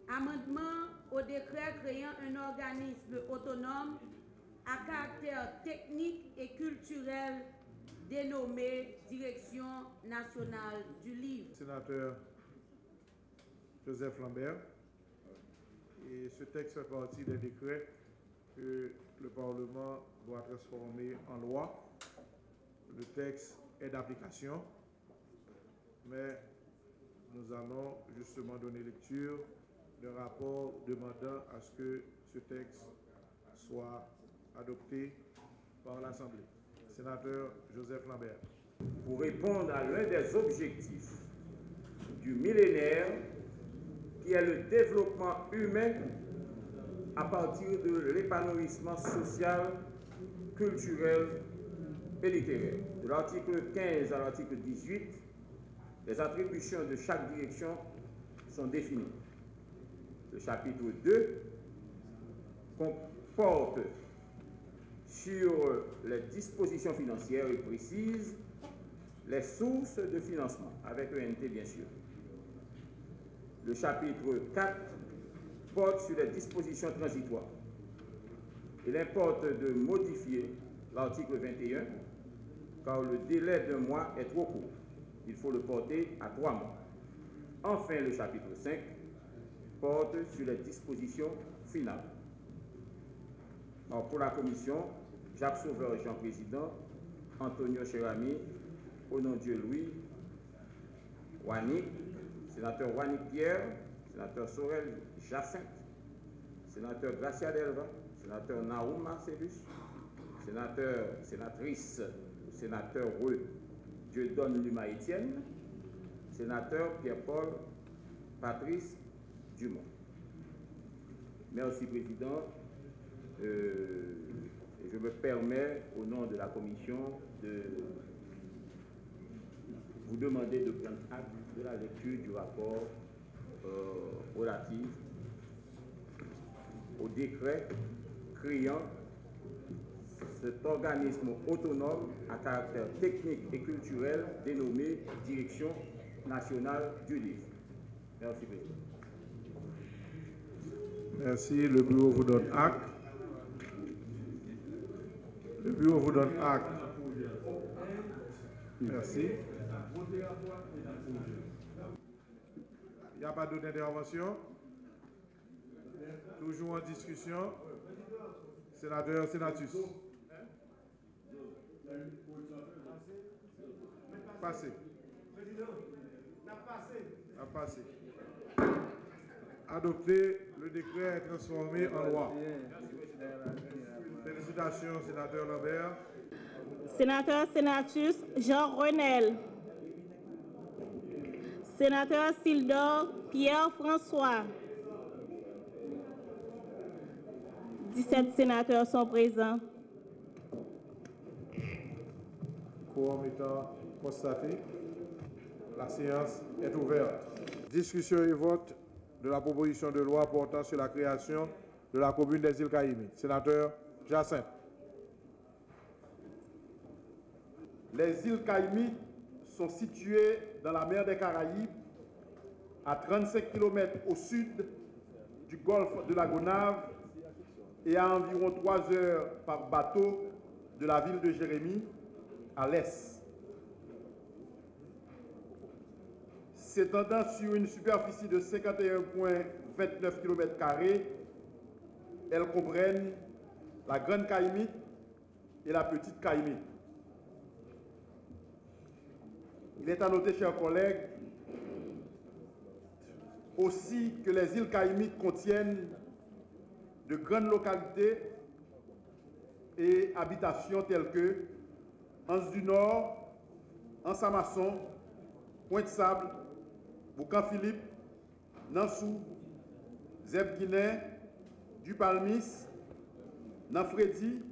Amendement au décret créant un organisme autonome à caractère technique et culturel dénommé Direction nationale du livre. Sénateur Joseph Lambert. Et ce texte fait partie des décrets que le Parlement doit transformer en loi. Le texte est d'application, mais nous allons justement donner lecture d'un rapport demandant à ce que ce texte soit adopté par l'Assemblée. Sénateur Joseph Lambert. Pour répondre à l'un des objectifs du millénaire, qui est le développement humain à partir de l'épanouissement social, culturel et littéraire. De l'article 15 à l'article 18, les attributions de chaque direction sont définies. Le chapitre 2 comporte sur les dispositions financières et précise les sources de financement, avec ENT bien sûr. Le chapitre 4 porte sur les dispositions transitoires. Il importe de modifier l'article 21, car le délai d'un mois est trop court. Il faut le porter à 3 mois. Enfin, le chapitre 5 porte sur les dispositions finales. Alors, pour la commission, Jacques Sauveur, Jean Président, Antonio Cherami, Onondieu Louis, Wanik, sénateur Wanik Pierre, sénateur Sorel Jacinthe, sénateur Gracia Delva, sénateur Naoum Marcellus, sénatrice, sénateur Dieudonne Luma Étienne, sénateur Pierre-Paul Patrice Dumont. Merci, Président. Je me permets, au nom de la Commission, de vous demander de prendre acte de la lecture du rapport relatif au décret créant cet organisme autonome à caractère technique et culturel dénommé Direction nationale du livre. Merci, Président. Merci. Le bureau vous donne acte. Le bureau vous donne acte. Merci. Il n'y a pas d'autre intervention. Toujours en discussion. Sénateur Sénatus. Passez. Passé. Adopté, le décret est transformé en loi. Félicitations, sénateur Lambert. Sénateur Sénatus Jean Renel. Sénateur Sildor Pierre-François. 17 sénateurs sont présents. Quorum étant constaté, la séance est ouverte. Discussion et vote de la proposition de loi portant sur la création de la commune des îles Caïmées. Sénateur Jacinthe. Les îles Caïmées sont situées dans la mer des Caraïbes, à 35 km au sud du golfe de la Gonâve et à environ 3 heures par bateau de la ville de Jérémie, à l'est. S'étendant sur une superficie de 51,29 km², elles comprennent la Grande Caïmite et la Petite Caïmite. Il est à noter, chers collègues, aussi que les îles Caïmites contiennent de grandes localités et habitations telles que Anse du Nord, Anse-à-Masson, Pointe-Sable, Boucan-Philippe, Nansou, Zeb-Guinet, Dupalmis, Nanfredi,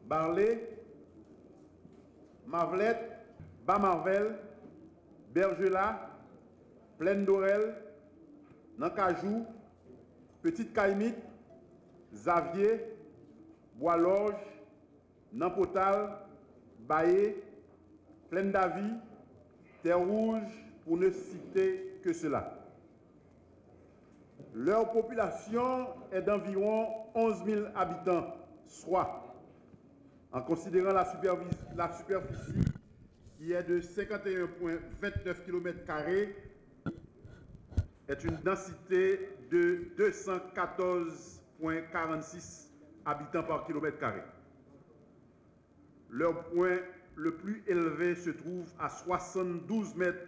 Barlé, Mavlette, Bas-Marvel, Bergelat, Plaine d'Orel, Nancajou, Petite Caïmite, Xavier, Bois-Lorge, Nampotal, Baé, Plaine d'Avie, Terre Rouge, pour ne citer que cela. Leur population est d'environ 11 000 habitants, soit, en considérant la superficie qui est de 51,29 km², est une densité de 214,46 habitants par km². Leur point le plus élevé se trouve à 72 mètres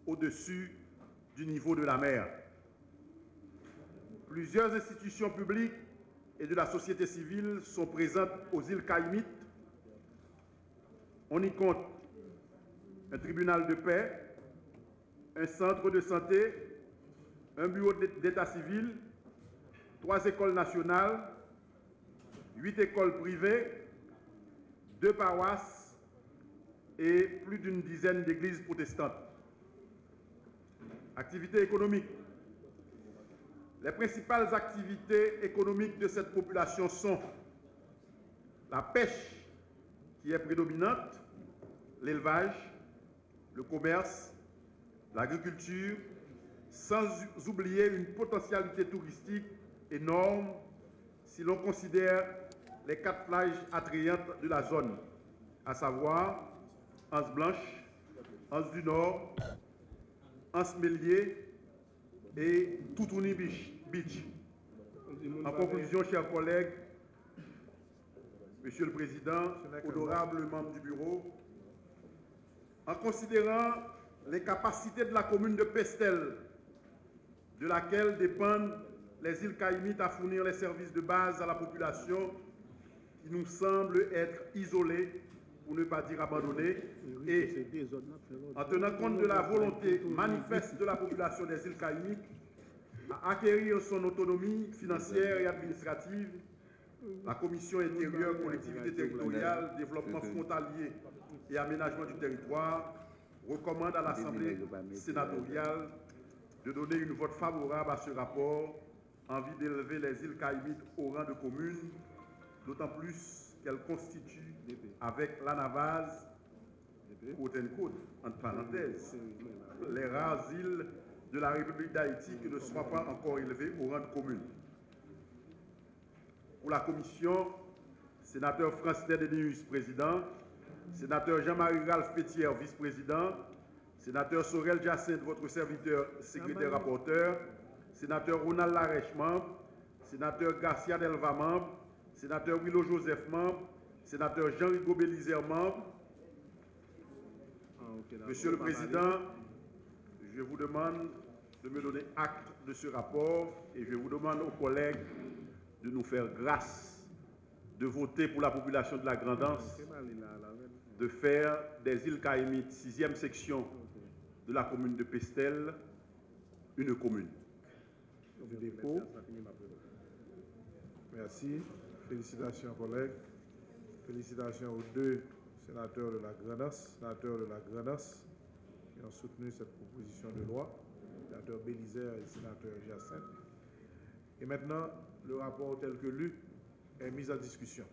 au-dessus du niveau de la mer. Plusieurs institutions publiques et de la société civile sont présentes aux îles Caïmites. On y compte un tribunal de paix, un centre de santé, un bureau d'état civil, 3 écoles nationales, 8 écoles privées, 2 paroisses et plus d'une dizaine d'églises protestantes. Activités économiques. Les principales activités économiques de cette population sont la pêche, qui est prédominante, l'élevage, le commerce, l'agriculture, sans oublier une potentialité touristique énorme si l'on considère les 4 plages attrayantes de la zone, à savoir Anse Blanche, Anse du Nord, Anse Mélier et Toutouni Beach. En conclusion, chers collègues, Monsieur le Président, honorables membres du Bureau, en considérant les capacités de la commune de Pestel, de laquelle dépendent les îles Caïmites à fournir les services de base à la population qui nous semble être isolée, pour ne pas dire abandonnée, et en tenant compte de la volonté manifeste de la population des îles Caïmites à acquérir son autonomie financière et administrative, la Commission intérieure, collectivité territoriale, développement frontalier et aménagement du territoire recommande à l'Assemblée sénatoriale de donner une vote favorable à ce rapport en vue d'élever les îles Caïmites au rang de communes, d'autant plus qu'elles constituent, avec l'Anavase, côte-en-côte, entre parenthèses, les rares îles de la République d'Haïti qui ne soient pas encore élevées au rang de commune. Pour la Commission, sénateur Francis Dédénius, président, sénateur Jean-Marie Ralph Pétière, vice-président, sénateur Sorel Jacinthe, votre serviteur, secrétaire rapporteur, sénateur Ronald Larèche, membre, sénateur Garcia Delva, membre, sénateur Willow Joseph, membre, sénateur Jean-Rigaud Bélizer, membre. Monsieur le Président, je vous demande de me donner acte de ce rapport et je vous demande aux collègues de nous faire grâce, de voter pour la population de la Grand'Anse, de faire des îles Caïmites, 6e section de la commune de Pestel, une commune. Merci. Félicitations, collègues. Félicitations aux 2 sénateurs de la Grand'Anse, qui ont soutenu cette proposition de loi, le sénateur Bélizer et le sénateur Jacinthe. Et maintenant, le rapport tel que lu est mis en discussion.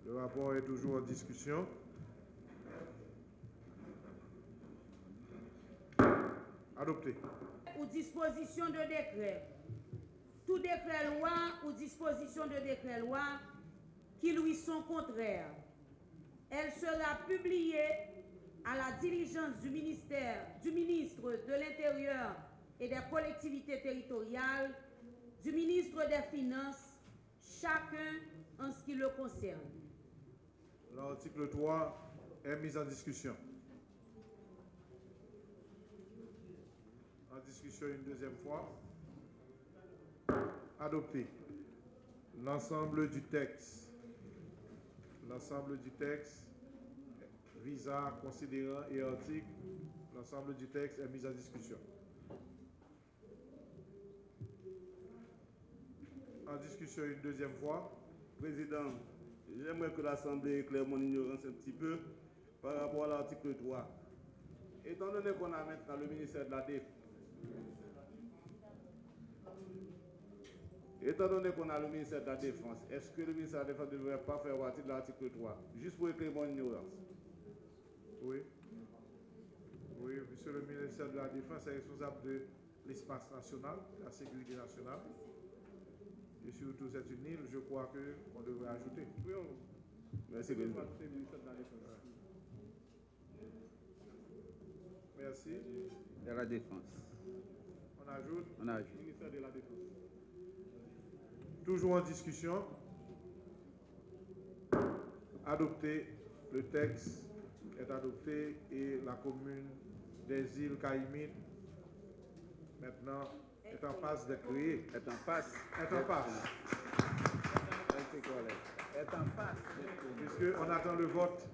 Le rapport est toujours en discussion. Adopté. Ou disposition de décret. Tout décret loi ou disposition de décret loi qui lui sont contraires. Elle sera publiée à la diligence du ministre de l'Intérieur et des collectivités territoriales, du ministre des Finances, chacun en ce qui le concerne. L'article 3 est mis en discussion. En discussion une deuxième fois. Adopté. L'ensemble du texte visa, considérant et article, l'ensemble du texte est mis en discussion. En discussion une deuxième fois. Président, j'aimerais que l'Assemblée éclaire mon ignorance un petit peu par rapport à l'article 3. Étant donné qu'on a maintenant le ministère de la Défense, est-ce que le ministère de la Défense ne devrait pas faire partie de l'article 3? Juste pour éclairer mon ignorance. Oui. ministère de la Défense est responsable de l'espace national, de la sécurité nationale. Et surtout, c'est une île, je crois qu'on devrait ajouter. Merci, Président. Merci. De la Défense. On ajoute. On ajoute. Ministère de la Défense. Toujours en discussion. Adopté. Le texte est adopté et la commune des îles Caïmines maintenant est en passe de créer. Est en face. Est en passe. Est en face. Puisqu'on attend le vote